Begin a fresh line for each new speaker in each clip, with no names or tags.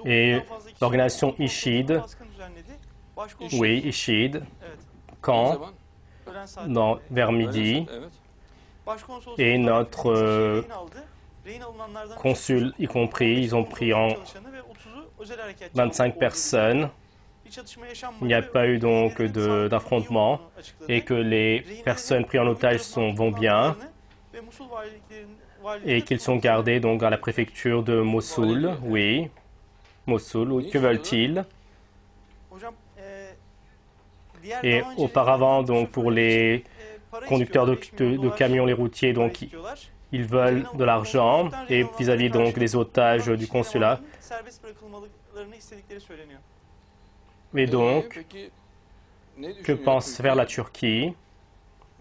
Et l'organisation IŞİD, oui, IŞİD, quand, vers midi, et notre consul y compris, ils ont pris en 25 personnes. Il n'y a pas eu donc d'affrontement et que les personnes prises en otage vont bien et qu'ils sont gardés donc à la préfecture de Mossoul. Oui, Mossoul, oui. Que veulent-ils? Et auparavant, donc pour les conducteurs de camions, les routiers, donc ils veulent de l'argent et vis-à-vis donc des otages du consulat. Mais donc, que pense faire la Turquie?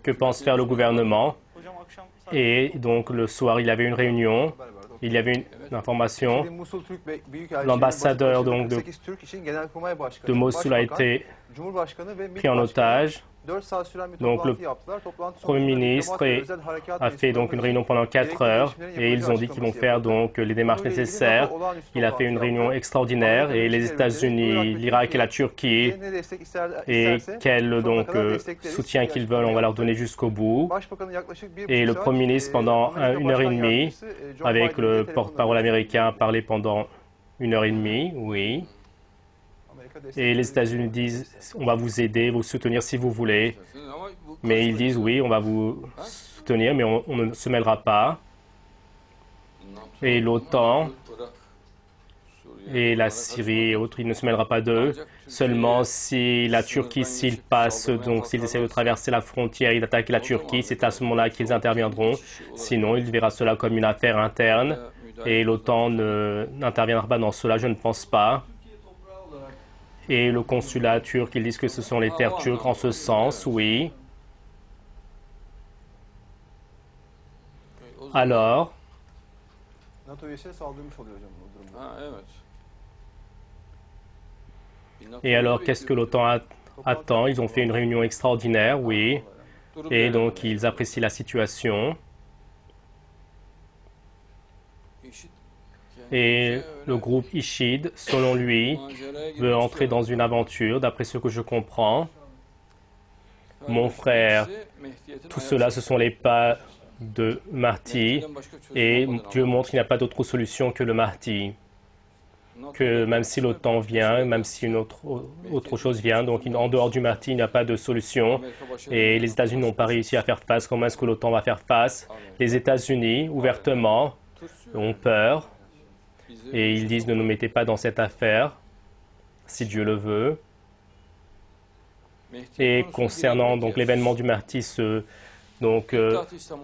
Que pense faire le gouvernement? Et donc le soir, il y avait une réunion, il y avait une information. L'ambassadeur donc de Mossoul a été pris en otage. Donc le Premier ministre a fait donc une réunion pendant 4 heures et ils ont dit qu'ils vont faire donc les démarches nécessaires. Il a fait une réunion extraordinaire et les États-Unis, l'Irak et la Turquie et quel donc soutien qu'ils veulent, on va leur donner jusqu'au bout. Et le Premier ministre pendant 1h30 avec le porte-parole américain a parlé pendant 1h30, oui. Et les États-Unis disent, on va vous aider, vous soutenir si vous voulez. Mais ils disent, oui, on va vous soutenir, mais on ne se mêlera pas. Et l'OTAN et la Syrie et autres, il ne se mêlera pas d'eux. Seulement si la Turquie, s'ils passent, donc s'ils essaient de traverser la frontière et d'attaquer la Turquie, c'est à ce moment-là qu'ils interviendront. Sinon, il verra cela comme une affaire interne. Et l'OTAN n'interviendra pas dans cela, je ne pense pas. Et le consulat turc, ils disent que ce sont les terres turques en ce sens, oui. Alors, et alors qu'est-ce que l'OTAN attend? Ils ont fait une réunion extraordinaire, oui. Et donc ils apprécient la situation. Et le groupe IŞİD, selon lui, veut entrer dans une aventure, d'après ce que je comprends. Mon frère, tout cela, ce sont les pas de Mahdi, et Dieu montre qu'il n'y a pas d'autre solution que le Mahdi. Que même si l'OTAN vient, même si une autre chose vient, donc en dehors du Mahdi, il n'y a pas de solution. Et les États-Unis n'ont pas réussi à faire face. Comment est-ce que l'OTAN va faire face? Les États-Unis, ouvertement, ont peur. Et ils disent ne nous mettez pas dans cette affaire, si Dieu le veut. Et concernant donc l'événement du Mahdi,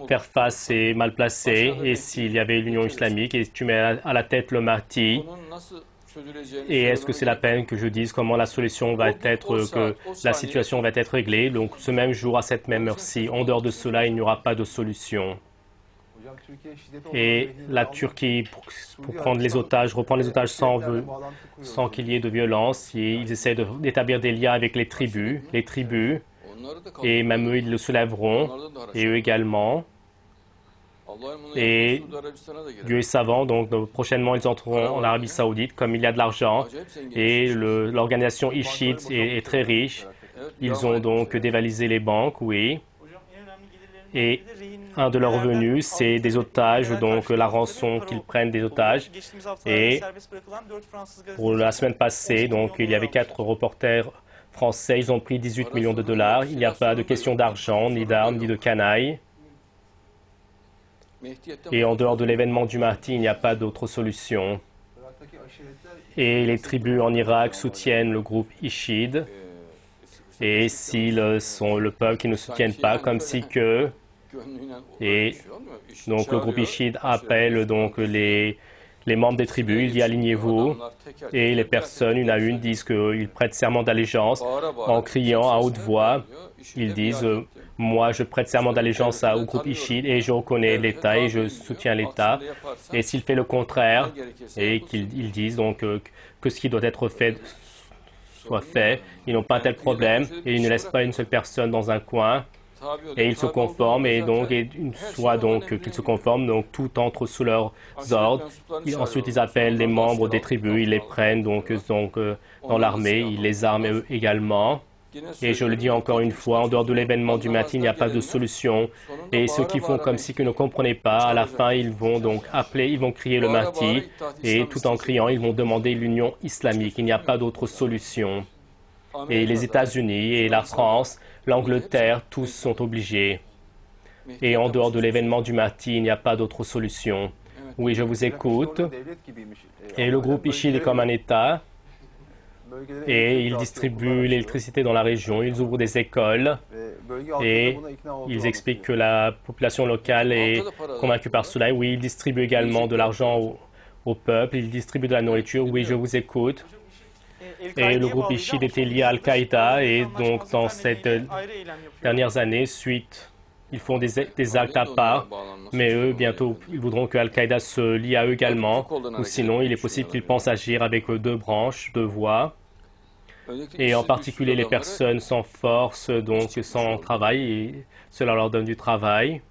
faire face est mal placé. Et s'il y avait l'Union islamique et tu mets à la tête le Mahdi, et est-ce que c'est la peine que je dise comment la solution va être, que la situation va être réglée? Donc ce même jour, à cette même heure-ci, en dehors de cela, il n'y aura pas de solution. Et la Turquie, pour prendre les otages, reprendre les otages sans qu'il y ait de violence, ils essaient d'établir des liens avec les tribus, et même eux, ils le soulèveront, et eux également. Et Dieu est savant, donc prochainement, ils entreront en Arabie Saoudite, comme il y a de l'argent, et l'organisation IŞİD est très riche. Ils ont donc dévalisé les banques, oui. Et un de leurs revenus, c'est des otages, donc la rançon qu'ils prennent des otages. Et pour la semaine passée, donc il y avait 4 reporters français, ils ont pris 18 millions de dollars. Il n'y a pas de question d'argent, ni d'armes, ni de canailles. Et en dehors de l'événement du Mahdi, il n'y a pas d'autre solution. Et les tribus en Irak soutiennent le groupe IŞİD. Et s'ils sont le peuple qui ne soutiennent pas, comme si que... Et donc le groupe IŞİD appelle donc les membres des tribus, il dit alignez-vous. Et les personnes, une à une, disent qu'ils prêtent serment d'allégeance en criant à haute voix. Ils disent moi je prête serment d'allégeance au groupe IŞİD et je reconnais l'État et je soutiens l'État. Et s'il fait le contraire, et qu'ils disent donc que ce qui doit être fait soit fait, ils n'ont pas un tel problème et ils ne laissent pas une seule personne dans un coin. Et ils se conforment, et donc, une fois donc qu'ils se conforment, donc tout entre sous leurs ordres. Ensuite, ils appellent les membres des tribus, ils les prennent donc dans l'armée, ils les arment eux également. Et je le dis encore une fois, en dehors de l'événement du matin, il n'y a pas de solution. Et ceux qui font comme si qu'ils ne comprenaient pas, à la fin, ils vont donc appeler, ils vont crier le Mahdi, et tout en criant, ils vont demander l'union islamique. Il n'y a pas d'autre solution. Et les États-Unis et la France, l'Angleterre, tous sont obligés. Et en dehors de l'événement du Mahdi, il n'y a pas d'autre solution. Oui, je vous écoute. Et le groupe Ishid est comme un État. Et ils distribuent l'électricité dans la région, ils ouvrent des écoles et ils expliquent que la population locale est convaincue par cela. Oui, ils distribuent également de l'argent au peuple, ils distribuent de la nourriture. Oui, je vous écoute. Et le groupe Ishid était lié à Al-Qaïda et donc dans ces dernières années, ils font des actes à part, mais eux, bientôt, ils voudront que Al-Qaïda se lie à eux également, ou sinon, il est possible qu'ils pensent agir avec deux branches, deux voies, et en particulier les personnes sans force, donc sans travail, et cela leur donne du travail.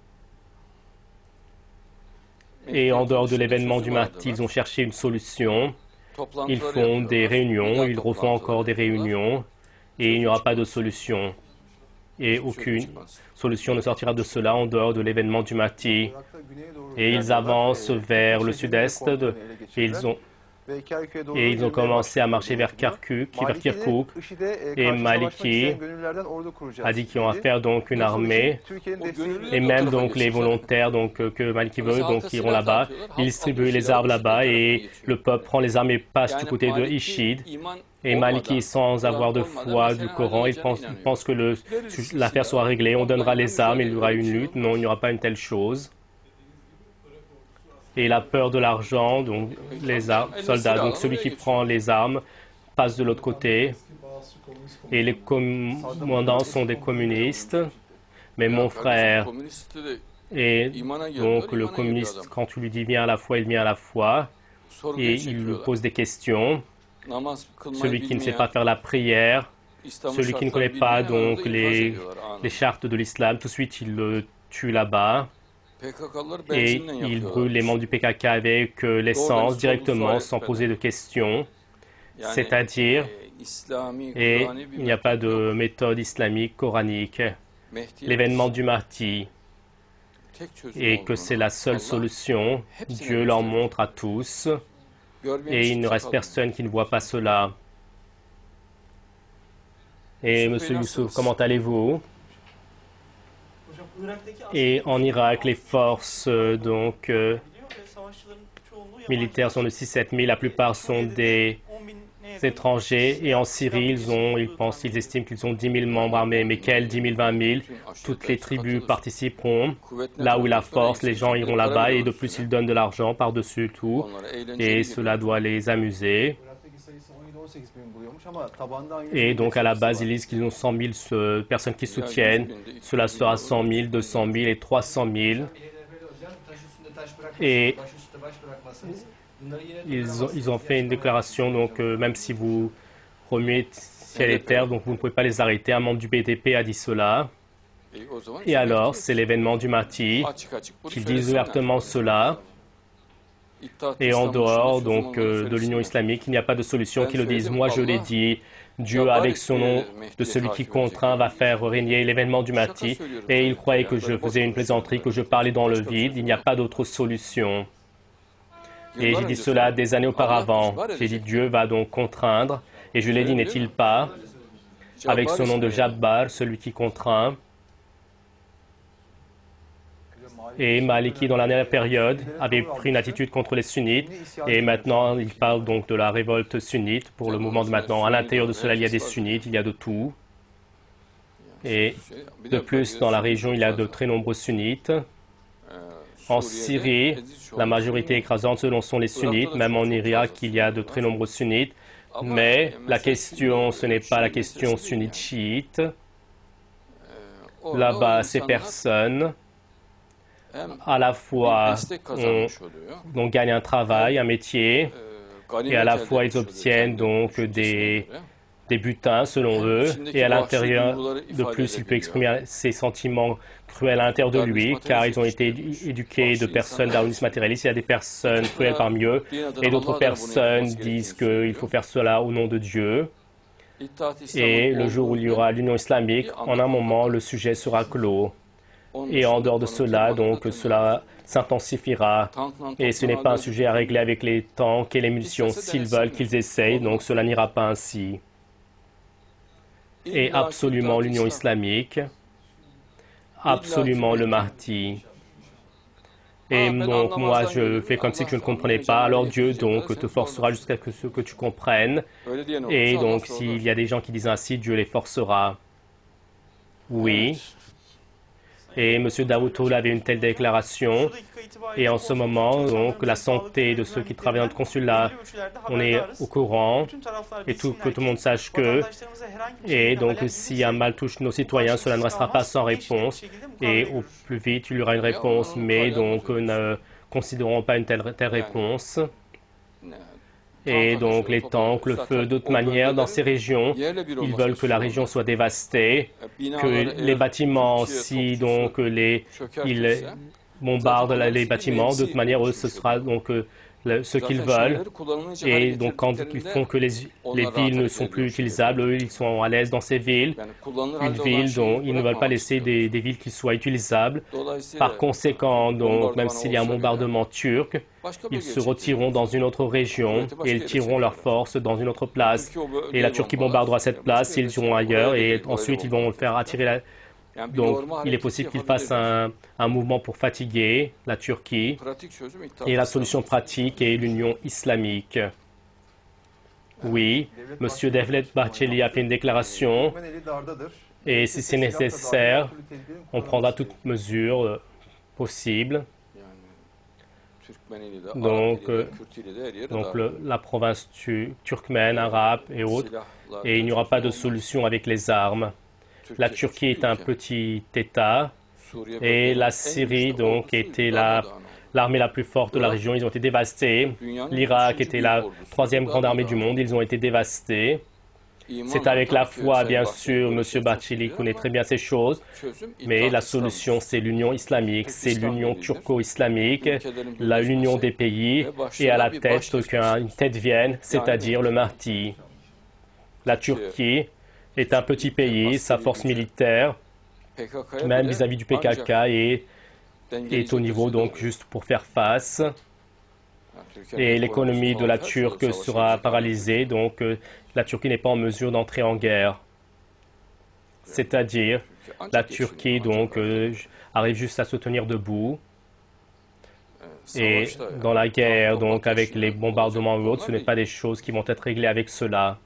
Et en dehors de l'événement du Mahdi, ils ont cherché une solution. Ils font des réunions, ils refont encore des réunions, et il n'y aura pas de solution. Et aucune solution ne sortira de cela en dehors de l'événement du Mahdi. Et ils avancent vers le sud-est et ils ont commencé à marcher vers Kirkuk. Et Maliki a dit qu'ils ont à faire donc une armée. Et même donc les volontaires que Maliki veut, donc ils iront là-bas. Ils distribuent les armes là-bas et le peuple prend les armes et passe du côté de Ishid. Et Maliki, sans avoir de foi du Coran, il pense que l'affaire sera réglée. On donnera les armes, il y aura une lutte. Non, il n'y aura pas une telle chose. Et la peur de l'argent, donc les soldats, donc celui qui prend les armes passe de l'autre côté. Et les commandants sont des communistes. Mais mon frère est donc le communiste, quand tu lui dis viens à la foi, il vient à la foi. Et il lui pose des questions. Celui qui ne sait pas faire la prière, celui qui ne connaît pas donc les chartes de l'islam, tout de suite il le tue là-bas. Et il brûle les membres du PKK avec l'essence directement sans poser de questions. C'est-à-dire, et il n'y a pas de méthode islamique coranique. L'événement du Mahdi, et que c'est la seule solution, Dieu leur montre à tous. Et il ne reste personne qui ne voit pas cela. Et Monsieur Youssouf, comment allez-vous? Et en Irak, les forces militaires sont de 6-7 000. La plupart sont des étrangers. Et en Syrie, ils estiment qu'ils ont 10 000 membres armés. Mais quels 10 000, 20 000? Toutes les tribus participeront. Là où il y a la force, les gens iront là-bas. Et de plus, ils donnent de l'argent par-dessus tout. Et cela doit les amuser. Et donc à la base, ils disent qu'ils ont 100 000 personnes qui soutiennent. Cela sera 100 000, 200 000 et 300 000. Et ils ont fait une déclaration, donc même si vous remuez ciel et terre, donc vous ne pouvez pas les arrêter. Un membre du BDP a dit cela. Et alors, c'est l'événement du Mahdi qu'ils disent ouvertement cela. Et en dehors donc de l'Union islamique, il n'y a pas de solution qui le dise. Moi, je l'ai dit, Dieu, avec son nom de celui qui contraint, va faire régner l'événement du Mahdi. Et il croyait que je faisais une plaisanterie, que je parlais dans le vide. Il n'y a pas d'autre solution. Et j'ai dit cela des années auparavant. J'ai dit, Dieu va donc contraindre. Et je l'ai dit, n'est-il pas, avec son nom de Jabbar, celui qui contraint. Et Maliki, dans la dernière période, avait pris une attitude contre les sunnites. Et maintenant, il parle donc de la révolte sunnite pour le mouvement de maintenant. À l'intérieur de cela, il y a des sunnites, il y a de tout. Et de plus, dans la région, il y a de très nombreux sunnites. En Syrie, la majorité écrasante, selon sont les sunnites. Même en Irak, il y a de très nombreux sunnites. Mais la question, ce n'est pas la question sunnite-chiite. Là-bas, ces personnes à la fois on gagne un travail, un métier, et à la fois ils obtiennent donc des des butins selon eux, et à l'intérieur, de plus, il peut exprimer ses sentiments cruels à l'intérieur de lui, car ils ont été éduqués de personnes darwinistes matérialistes. Il y a des personnes cruelles parmi eux, et d'autres personnes disent qu'il faut faire cela au nom de Dieu. Et le jour où il y aura l'union islamique, en un moment, le sujet sera clos. Et en dehors de cela, donc, cela s'intensifiera. Et ce n'est pas un sujet à régler avec les tanks et les munitions. S'ils veulent qu'ils essayent, donc cela n'ira pas ainsi. Et absolument l'union islamique, absolument le Mahdi. Et donc moi je fais comme si je ne comprenais pas, alors Dieu donc te forcera jusqu'à ce que tu comprennes. Et donc s'il y a des gens qui disent ainsi, Dieu les forcera. Oui. Et M. Davutoğlu avait une telle déclaration. Et en ce moment, donc, la santé de ceux qui travaillent dans le consulat, on est au courant. Et que tout le monde sache que. Et donc, si un mal touche nos citoyens, cela ne restera pas sans réponse. Et au plus vite, il y aura une réponse. Mais donc, ne considérons pas une telle réponse. Et donc les tanks, le feu, d'autres manières, dans ces régions, ils veulent que la région soit dévastée, que les bâtiments, si donc ils bombardent les bâtiments, d'autres manières, eux, ce sera donc ce qu'ils veulent. Et donc quand ils font que les villes ne sont plus utilisables, eux, ils sont à l'aise dans ces villes. Une ville dont ils ne veulent pas laisser des villes qui soient utilisables. Par conséquent, donc, même s'il y a un bombardement turc, ils se retireront dans une autre région et ils tireront leurs forces dans une autre place. Et la Turquie bombardera cette place, ils iront ailleurs et ensuite ils vont faire attirer la... Donc, il est possible qu'ils fassent un mouvement pour fatiguer la Turquie. Et la solution pratique est l'union islamique. Oui, M. Devlet Bahçeli a fait une déclaration. Et si c'est nécessaire, on prendra toute mesure possible. Donc la province turkmène, arabe et autres. Et il n'y aura pas de solution avec les armes. La Turquie est un petit État et la Syrie donc était l'armée la plus forte de la région. Ils ont été dévastés. L'Irak était la troisième grande armée du monde. Ils ont été dévastés. C'est avec la foi, bien sûr, M. Bahçeli connaît très bien ces choses, mais la solution, c'est l'union islamique, c'est l'union turco-islamique, l'union des pays, et à la tête, qu'une tête vienne, c'est-à-dire le Mahdi. La Turquie est un petit pays, sa force militaire, même vis-à-vis du PKK, est au niveau, donc, juste pour faire face. Et l'économie de la Turquie sera paralysée, donc la Turquie n'est pas en mesure d'entrer en guerre. C'est-à-dire, la Turquie donc arrive juste à se tenir debout. Et dans la guerre, donc avec les bombardements et autres, ce n'est pas des choses qui vont être réglées avec cela.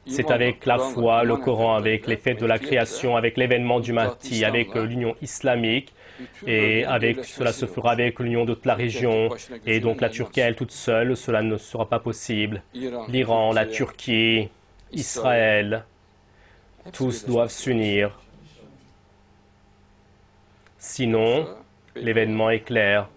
C'est avec la foi, le Coran, avec les faits de la création, avec l'événement du Mahdi, avec l'union islamique. Et cela se fera avec l'union de toute la région. Et donc la Turquie, elle toute seule, cela ne sera pas possible. L'Iran, la Turquie, Israël, tous doivent s'unir. Sinon, l'événement est clair.